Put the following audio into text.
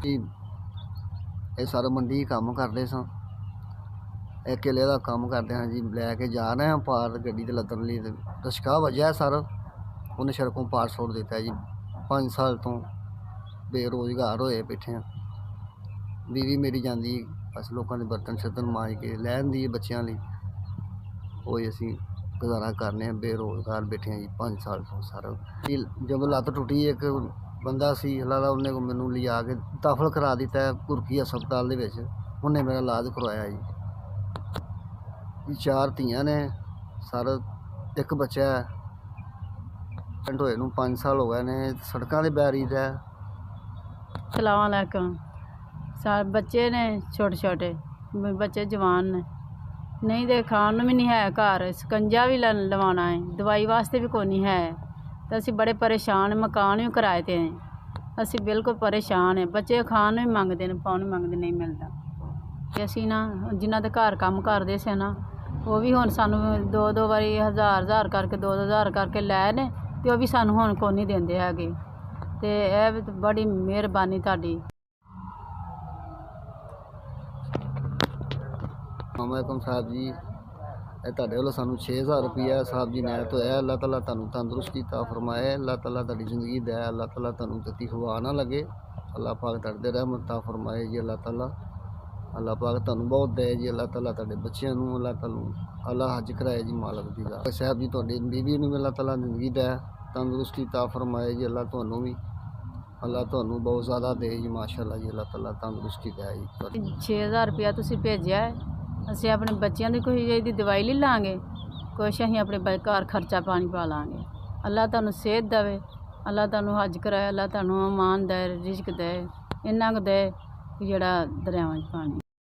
कि ये सारा मंडी काम करते स किले का काम करते हैं जी। लैके जा रहे हैं पार गड्डी ते लदन लई रशका वजह सर उन्हें सड़कों पार छोड़ दिता है जी। 5 साल तो बेरोजगार होए बैठे हैं। बीवी मेरी जाती बस लोगों के बर्तन शर्तन मांज के लैंदी बच्चों लिए कोई असी गुजारा करने बेरोजगार बैठे हैं जी 5 साल तो सर। जब लत्त टुटी एक बंदा सी लाला उन्हें मैनू लिया के दाखल करा दिता है घुरकी हस्पताल दे विच। उन्हें मेरा इलाज करवाया जी। 4 धीआं ने सर, एक बच्चा है होए नूं 5 साल हो गए ने सड़कों के बैरी है। अस्सलाम वालेकुम। सारे बच्चे ने छोटे छोटे बच्चे जवान ने नहीं दे खान भी नहीं है घर सकंजा भी लवाना है दवाई वास्ते भी कोई नहीं है। तो असी बड़े परेशान मकान भी किराए ते हैं। असी बिल्कुल परेशान है। बच्चे खान भी मंगते हैं पाउन भी मंगते नहीं मिलता। कि असी ना जिन्हों के घर काम करते से ना वो भी हुण सानू 2-2 वारी 1000 करके 2-2000 करके लै ने ते वो भी सानू हुण कोई नहीं देंदे हैगे। ते यह बड़ी मेहरबानी तुहाडी। वालेकुम साहब जी, तुहाडे वालों सानू 6000 रुपया साहब जी नायत होया। अल्लाह ताला तुहानू तंदुरुस्ती ता फरमाए। अल्लाह ताला तुहाडी जिंदगी दे। अल्लाह ताला तुहानू तत्ती हवा ना लगे। अल्लाह पाक तुहाडे ते रहमत ता फरमाए जी। अल्लाह ताला अल्लाह पाक तुहानू बहुत दे जी। अल्लाह ताला तुहाडे बच्चों नू अल्लाह हज कराए जी मालक दी दा। साहब जी तुहाडी बीवी नू अल्लाह ताला जिंदगी दे तंदुरुस्ती ता फरमाए जी। अल्लाह तुहानू भी अल्लाह तुहानू बहुत ज़्यादा दे जी माशाअल्लाह जी। अल्लाह ताला तंदुरुस्ती दे जी। 6000 रुपया तुसीं भेजिया है। ਅਸੀਂ ਆਪਣੇ ਬੱਚਿਆਂ ਦੀ ਕੋਈ ਇਹਦੀ ਦਵਾਈ ਲੈ ਲਾਂਗੇ, ਕੁਛ ਅਸੀਂ ਆਪਣੇ ਘਰ ਖਰਚਾ ਪਾਣੀ ਪਾ ਲਾਂਗੇ। ਅੱਲਾ ਤੁਹਾਨੂੰ ਸਿਹਤ ਦੇਵੇ, ਅੱਲਾ ਤੁਹਾਨੂੰ ਹੱਜ ਕਰਾਏ, ਅੱਲਾ ਤੁਹਾਨੂੰ ਅਮਾਨ ਦੇ ਰਿਜ਼ਕ ਦੇ ਇੰਨਾ ਕੁ ਦੇ ਜਿਹੜਾ ਦਰਿਆਵਾਂ 'ਚ ਪਾਣੀ।